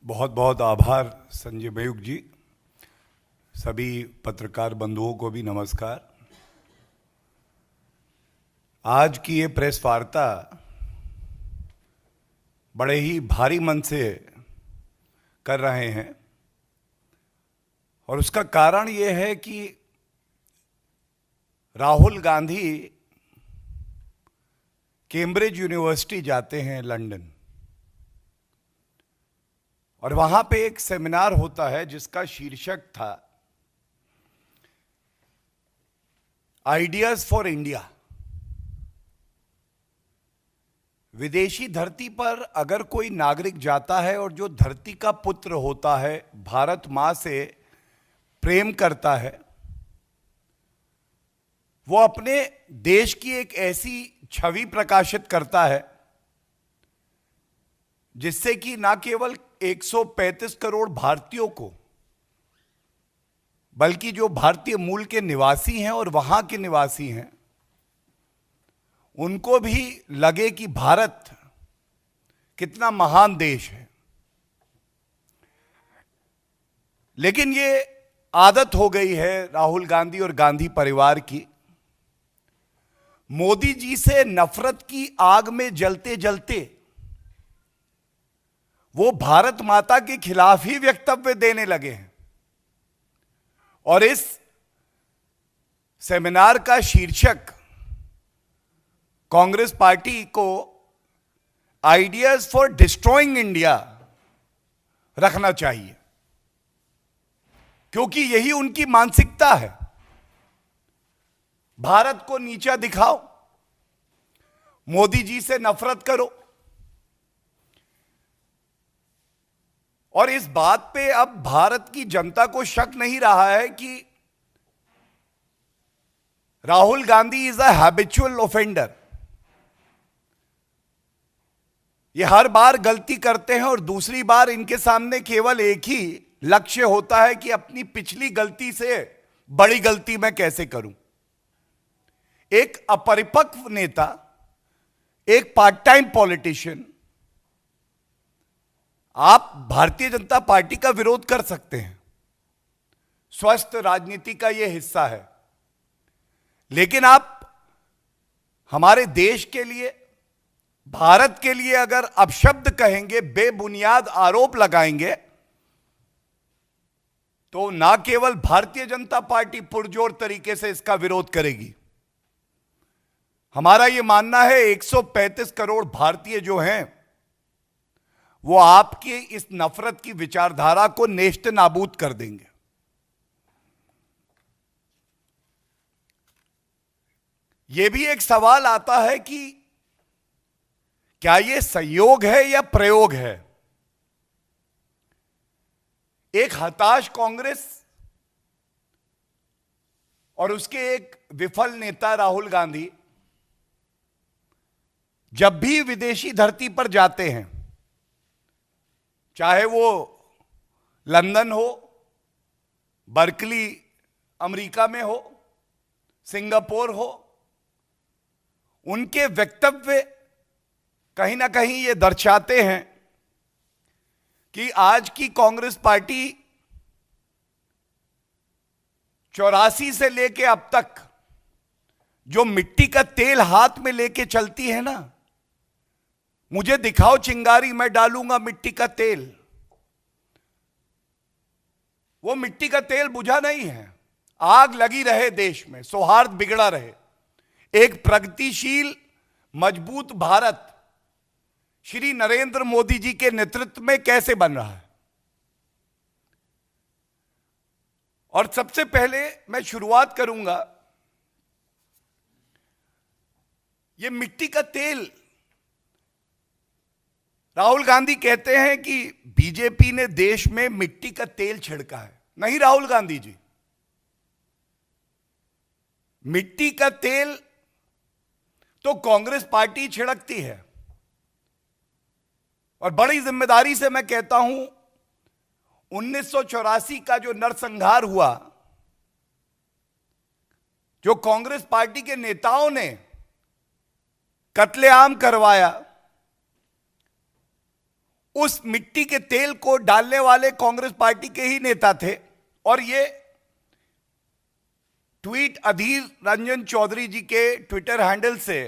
बहुत बहुत आभार संजय मयूख जी। सभी पत्रकार बंधुओं को भी नमस्कार। आज की ये प्रेस वार्ता बड़े ही भारी मन से कर रहे हैं और उसका कारण ये है कि राहुल गांधी कैम्ब्रिज यूनिवर्सिटी जाते हैं लंदन, और वहां पे एक सेमिनार होता है जिसका शीर्षक था आइडियाज फॉर इंडिया। विदेशी धरती पर अगर कोई नागरिक जाता है और जो धरती का पुत्र होता है, भारत मां से प्रेम करता है, वो अपने देश की एक ऐसी छवि प्रकाशित करता है जिससे कि न केवल 135 करोड़ भारतीयों को, बल्कि जो भारतीय मूल के निवासी हैं और वहां के निवासी हैं, उनको भी लगे कि भारत कितना महान देश है। लेकिन ये आदत हो गई है राहुल गांधी और गांधी परिवार की, मोदी जी से नफरत की आग में जलते जलते वो भारत माता के खिलाफ ही वक्तव्य देने लगे हैं। और इस सेमिनार का शीर्षक कांग्रेस पार्टी को आइडियाज फॉर डिस्ट्रॉइंग इंडिया रखना चाहिए, क्योंकि यही उनकी मानसिकता है। भारत को नीचा दिखाओ, मोदी जी से नफरत करो। और इस बात पे अब भारत की जनता को शक नहीं रहा है कि Rahul Gandhi is a habitual offender. ये हर बार गलती करते हैं और दूसरी बार इनके सामने केवल एक ही लक्ष्य होता है कि अपनी पिछली गलती से बड़ी गलती मैं कैसे करूं। एक अपरिपक्व नेता, एक पार्ट टाइम पॉलिटिशियन, आप भारतीय जनता पार्टी का विरोध कर सकते हैं, स्वस्थ राजनीति का यह हिस्सा है, लेकिन आप हमारे देश के लिए, भारत के लिए अगर अपशब्द कहेंगे, बेबुनियाद आरोप लगाएंगे, तो ना केवल भारतीय जनता पार्टी पुरजोर तरीके से इसका विरोध करेगी। हमारा यह मानना है 135 करोड़ भारतीय जो हैं, वो आपकी इस नफरत की विचारधारा को नेस्त नाबूद कर देंगे। यह भी एक सवाल आता है कि क्या यह संयोग है या प्रयोग है। एक हताश कांग्रेस और उसके एक विफल नेता राहुल गांधी जब भी विदेशी धरती पर जाते हैं, चाहे वो लंदन हो, बर्कली अमेरिका में हो, सिंगापुर हो, उनके वक्तव्य कहीं ना कहीं ये दर्शाते हैं कि आज की कांग्रेस पार्टी 84 से लेके अब तक जो मिट्टी का तेल हाथ में लेके चलती है ना, मुझे दिखाओ चिंगारी, मैं डालूंगा मिट्टी का तेल, वो मिट्टी का तेल बुझा नहीं है। आग लगी रहे देश में, सौहार्द बिगड़ा रहे, एक प्रगतिशील मजबूत भारत श्री नरेंद्र मोदी जी के नेतृत्व में कैसे बन रहा है। और सबसे पहले मैं शुरुआत करूंगा, ये मिट्टी का तेल, राहुल गांधी कहते हैं कि बीजेपी ने देश में मिट्टी का तेल छिड़का है। नहीं राहुल गांधी जी, मिट्टी का तेल तो कांग्रेस पार्टी छिड़कती है। और बड़ी जिम्मेदारी से मैं कहता हूं, 1984 का जो नरसंहार हुआ, जो कांग्रेस पार्टी के नेताओं ने कत्लेआम करवाया, उस मिट्टी के तेल को डालने वाले कांग्रेस पार्टी के ही नेता थे। और ये ट्वीट अधीर रंजन चौधरी जी के ट्विटर हैंडल से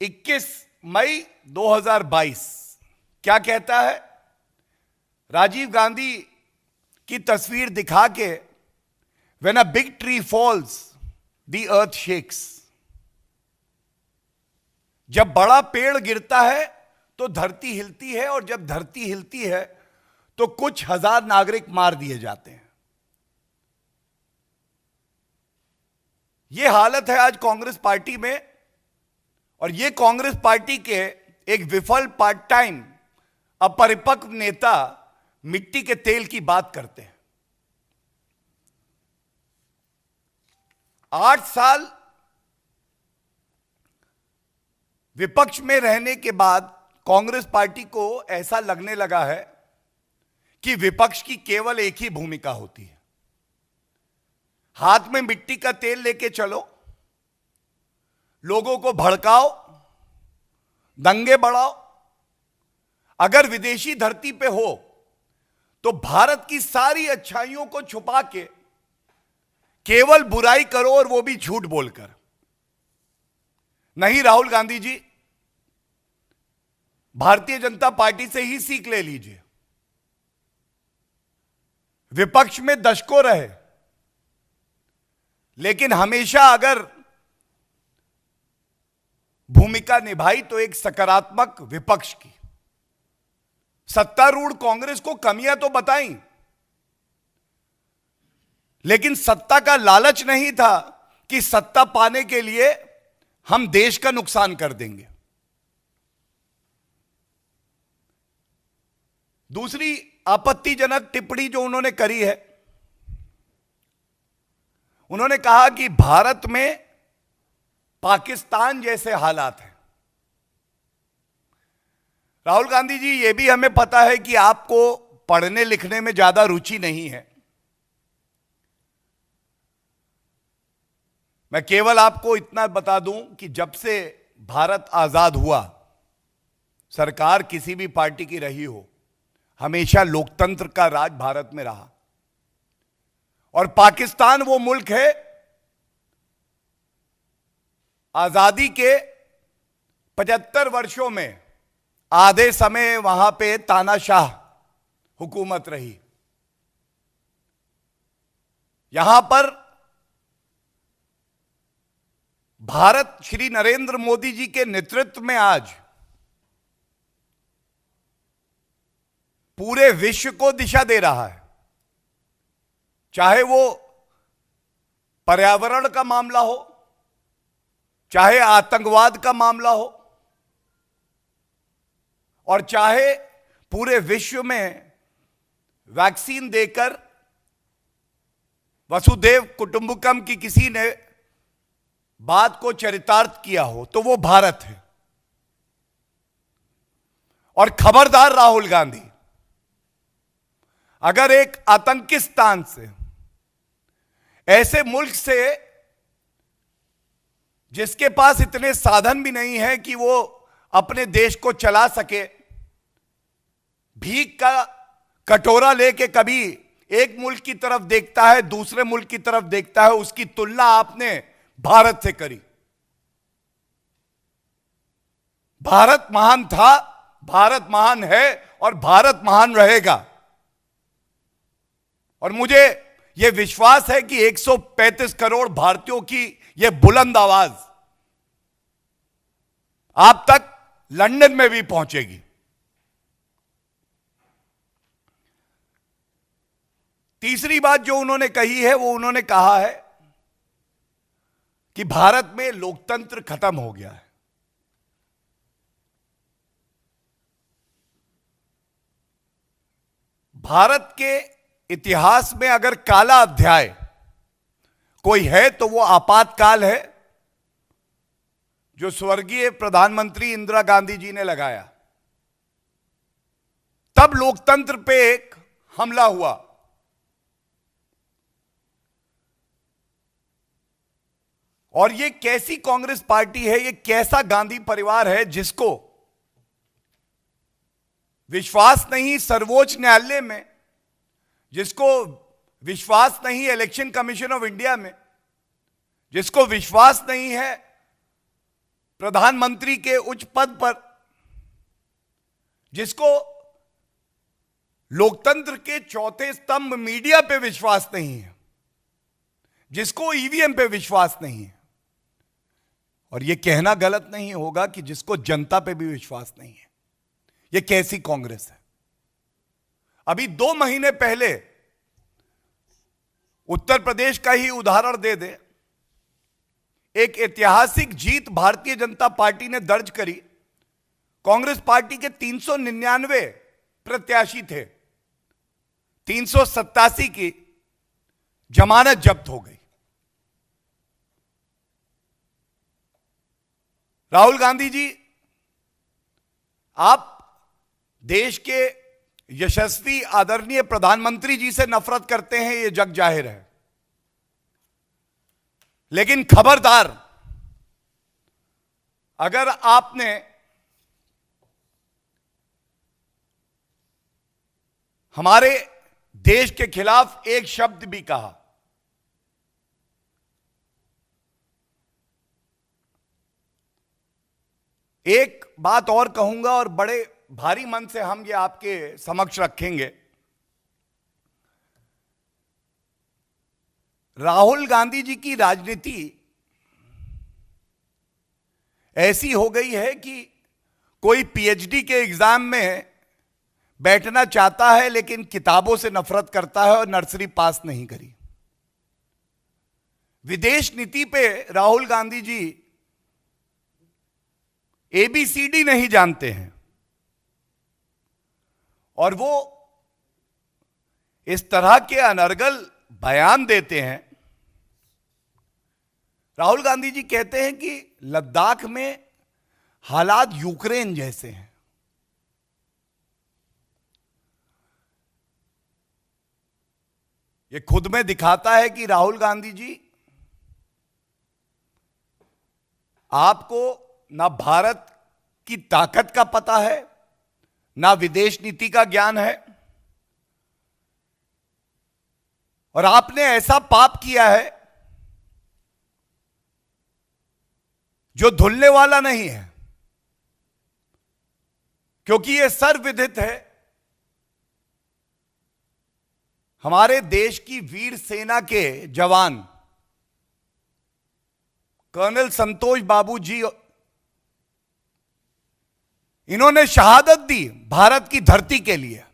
21 मई 2022 क्या कहता है? राजीव गांधी की तस्वीर दिखा के, when a big tree falls the earth shakes. जब बड़ा पेड़ गिरता है तो धरती हिलती है, और जब धरती हिलती है तो कुछ हजार नागरिक मार दिए जाते हैं। यह हालत है आज कांग्रेस पार्टी में, और यह कांग्रेस पार्टी के एक विफल पार्ट टाइम अपरिपक्व नेता मिट्टी के तेल की बात करते हैं। 8 साल विपक्ष में रहने के बाद कांग्रेस पार्टी को ऐसा लगने लगा है कि विपक्ष की केवल एक ही भूमिका होती है, हाथ में मिट्टी का तेल लेके चलो, लोगों को भड़काओ, दंगे बढ़ाओ। अगर विदेशी धरती पे हो तो भारत की सारी अच्छाइयों को छुपा के केवल बुराई करो, और वो भी झूठ बोलकर। नहीं राहुल गांधी जी, भारतीय जनता पार्टी से ही सीख ले लीजिए। विपक्ष में दशकों रहे, लेकिन हमेशा अगर भूमिका निभाई तो एक सकारात्मक विपक्ष की। सत्तारूढ़ कांग्रेस को कमियां तो बताई, लेकिन सत्ता का लालच नहीं था कि सत्ता पाने के लिए हम देश का नुकसान कर देंगे। दूसरी आपत्तिजनक टिप्पणी जो उन्होंने करी है, उन्होंने कहा कि भारत में पाकिस्तान जैसे हालात हैं। राहुल गांधी जी, यह भी हमें पता है कि आपको पढ़ने लिखने में ज्यादा रुचि नहीं है। मैं केवल आपको इतना बता दूं कि जब से भारत आजाद हुआ, सरकार किसी भी पार्टी की रही हो, हमेशा लोकतंत्र का राज भारत में रहा। और पाकिस्तान वो मुल्क है, आजादी के 75 वर्षों में आधे समय वहां पे तानाशाह हुकूमत रही। यहां पर भारत श्री नरेंद्र मोदी जी के नेतृत्व में आज पूरे विश्व को दिशा दे रहा है। चाहे वो पर्यावरण का मामला हो, चाहे आतंकवाद का मामला हो, और चाहे पूरे विश्व में वैक्सीन देकर वसुधैव कुटुंबकम की किसी ने बात को चरितार्थ किया हो, तो वो भारत है। और खबरदार राहुल गांधी, अगर एक आतंकिस्तान से, ऐसे मुल्क से जिसके पास इतने साधन भी नहीं है कि वो अपने देश को चला सके, भीख का कटोरा लेके कभी एक मुल्क की तरफ देखता है, दूसरे मुल्क की तरफ देखता है, उसकी तुलना आपने भारत से करी। भारत महान था, भारत महान है, और भारत महान रहेगा। और मुझे यह विश्वास है कि 135 करोड़ भारतीयों की यह बुलंद आवाज आप तक लंदन में भी पहुंचेगी। तीसरी बात जो उन्होंने कही है, वो उन्होंने कहा है कि भारत में लोकतंत्र खत्म हो गया है। भारत के इतिहास में अगर काला अध्याय कोई है तो वो आपातकाल है, जो स्वर्गीय प्रधानमंत्री इंदिरा गांधी जी ने लगाया। तब लोकतंत्र पे एक हमला हुआ। और ये कैसी कांग्रेस पार्टी है, ये कैसा गांधी परिवार है जिसको विश्वास नहीं सर्वोच्च न्यायालय में, जिसको विश्वास नहीं इलेक्शन कमीशन ऑफ इंडिया में, जिसको विश्वास नहीं है प्रधानमंत्री के उच्च पद पर, जिसको लोकतंत्र के चौथे स्तंभ मीडिया पे विश्वास नहीं है, जिसको ईवीएम पे विश्वास नहीं है, और यह कहना गलत नहीं होगा कि जिसको जनता पे भी विश्वास नहीं है। यह कैसी कांग्रेस है? अभी 2 महीने पहले उत्तर प्रदेश का ही उदाहरण दे दे, एक ऐतिहासिक जीत भारतीय जनता पार्टी ने दर्ज करी। कांग्रेस पार्टी के 399 प्रत्याशी थे, 387 की जमानत जब्त हो गई। राहुल गांधी जी, आप देश के यशस्वी आदरणीय प्रधानमंत्री जी से नफरत करते हैं, यह जग जाहिर है, लेकिन खबरदार, अगर आपने हमारे देश के खिलाफ एक शब्द भी कहा, एक बात और कहूंगा और बड़े भारी मन से हम ये आपके समक्ष रखेंगे। राहुल गांधी जी की राजनीति ऐसी हो गई है कि कोई पीएचडी के एग्जाम में बैठना चाहता है लेकिन किताबों से नफरत करता है और नर्सरी पास नहीं करी। विदेश नीति पे राहुल गांधी जी एबीसीडी नहीं जानते हैं, और वो इस तरह के अनर्गल बयान देते हैं। राहुल गांधी जी कहते हैं कि लद्दाख में हालात यूक्रेन जैसे हैं। ये खुद में दिखाता है कि राहुल गांधी जी, आपको ना भारत की ताकत का पता है, ना विदेश नीति का ज्ञान है, और आपने ऐसा पाप किया है जो धुलने वाला नहीं है, क्योंकि यह सर्वविदित है। हमारे देश की वीर सेना के जवान कर्नल संतोष बाबू जी, इन्होंने शहादत दी भारत की धरती के लिए।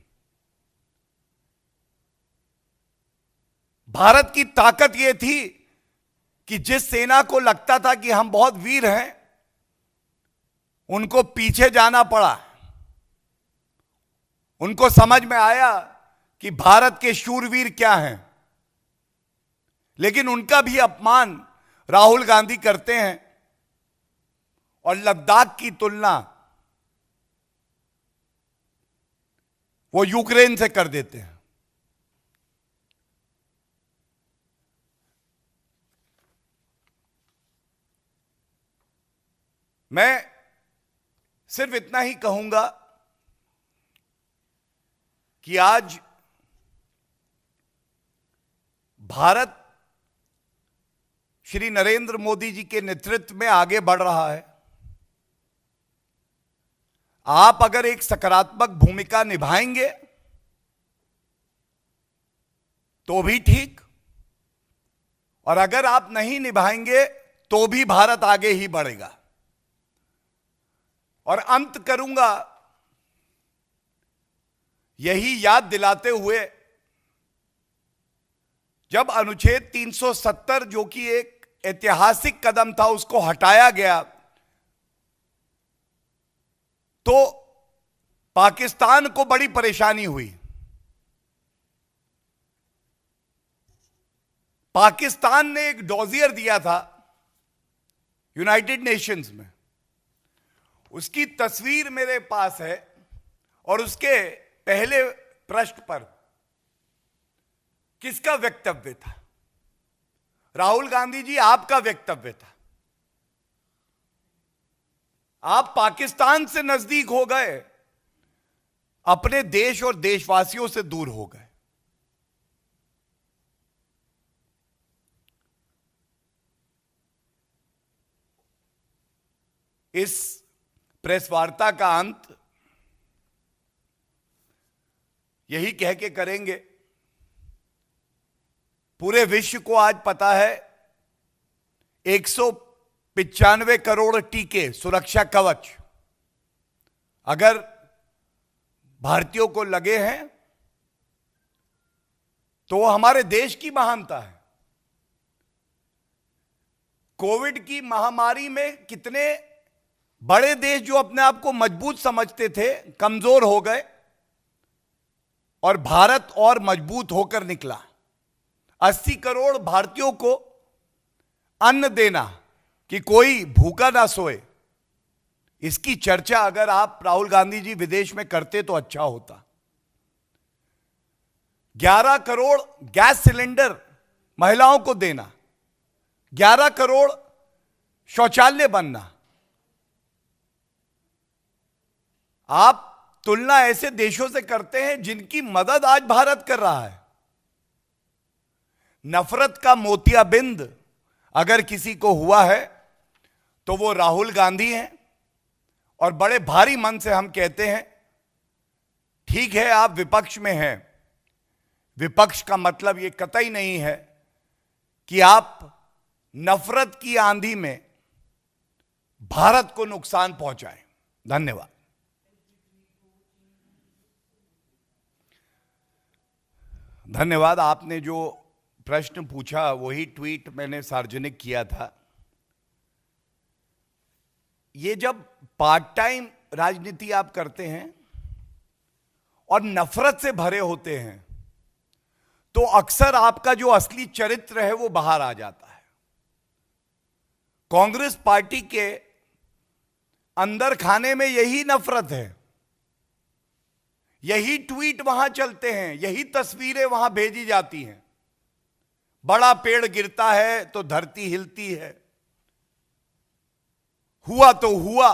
भारत की ताकत यह थी कि जिस सेना को लगता था कि हम बहुत वीर हैं, उनको पीछे जाना पड़ा। उनको समझ में आया कि भारत के शूरवीर क्या हैं, लेकिन उनका भी अपमान राहुल गांधी करते हैं और लद्दाख की तुलना वो यूक्रेन से कर देते हैं। मैं सिर्फ इतना ही कहूंगा कि आज भारत श्री नरेंद्र मोदी जी के नेतृत्व में आगे बढ़ रहा है। आप अगर एक सकारात्मक भूमिका निभाएंगे तो भी ठीक, और अगर आप नहीं निभाएंगे तो भी भारत आगे ही बढ़ेगा। और अंत करूंगा यही याद दिलाते हुए, जब अनुच्छेद 370 जो कि एक ऐतिहासिक कदम था उसको हटाया गया, तो पाकिस्तान को बड़ी परेशानी हुई। पाकिस्तान ने एक डॉजियर दिया था यूनाइटेड नेशंस में, उसकी तस्वीर मेरे पास है, और उसके पहले पृष्ठ पर किसका वक्तव्य था? राहुल गांधी जी, आपका वक्तव्य था। आप पाकिस्तान से नजदीक हो गए, अपने देश और देशवासियों से दूर हो गए। इस प्रेस वार्ता का अंत यही कह के करेंगे, पूरे विश्व को आज पता है 195 करोड़ टीके, सुरक्षा कवच अगर भारतीयों को लगे हैं तो वो हमारे देश की महानता है। कोविड की महामारी में कितने बड़े देश जो अपने आप को मजबूत समझते थे, कमजोर हो गए और भारत और मजबूत होकर निकला। 80 करोड़ भारतीयों को अन्न देना कि कोई भूखा ना सोए, इसकी चर्चा अगर आप राहुल गांधी जी विदेश में करते तो अच्छा होता। 11 करोड़ गैस सिलेंडर महिलाओं को देना, 11 करोड़ शौचालय बनना। आप तुलना ऐसे देशों से करते हैं जिनकी मदद आज भारत कर रहा है। नफरत का मोतियाबिंद अगर किसी को हुआ है तो वो राहुल गांधी हैं। और बड़े भारी मन से हम कहते हैं, ठीक है आप विपक्ष में हैं, विपक्ष का मतलब ये कतई नहीं है कि आप नफरत की आंधी में भारत को नुकसान पहुंचाएं। धन्यवाद। धन्यवाद। आपने जो प्रश्न पूछा वही ट्वीट मैंने सार्वजनिक किया था। ये जब पार्ट टाइम राजनीति आप करते हैं और नफरत से भरे होते हैं तो अक्सर आपका जो असली चरित्र है वो बाहर आ जाता है। कांग्रेस पार्टी के अंदर खाने में यही नफरत है, यही ट्वीट वहां चलते हैं, यही तस्वीरें वहां भेजी जाती हैं। बड़ा पेड़ गिरता है तो धरती हिलती है, हुआ तो हुआ,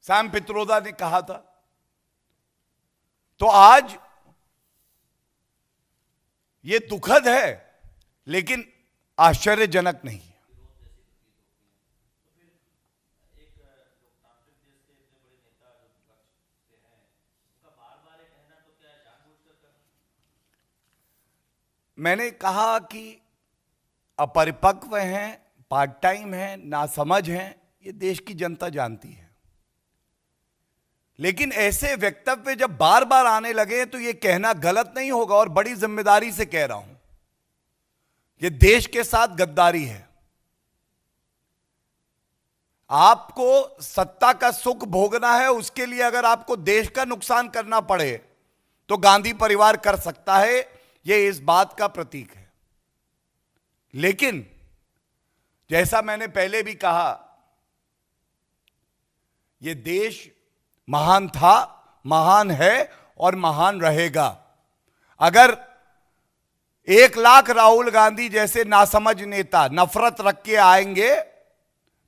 सैम पित्रोदा ने कहा था। तो आज ये दुखद है लेकिन आश्चर्यजनक नहीं है। मैंने कहा कि अपरिपक्व हैं, पार्ट टाइम हैं, नासमझ हैं, ये देश की जनता जानती है। लेकिन ऐसे वक्तव्य जब बार बार आने लगे तो ये कहना गलत नहीं होगा और बड़ी जिम्मेदारी से कह रहा हूं, ये देश के साथ गद्दारी है। आपको सत्ता का सुख भोगना है, उसके लिए अगर आपको देश का नुकसान करना पड़े तो गांधी परिवार कर सकता है, यह इस बात का प्रतीक है। लेकिन जैसा मैंने पहले भी कहा, यह देश महान था, महान है और महान रहेगा। अगर 1 लाख राहुल गांधी जैसे नासमझ नेता नफरत रख के आएंगे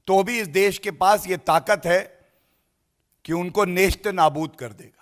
तो भी इस देश के पास यह ताकत है कि उनको नेस्त नाबूद कर देगा।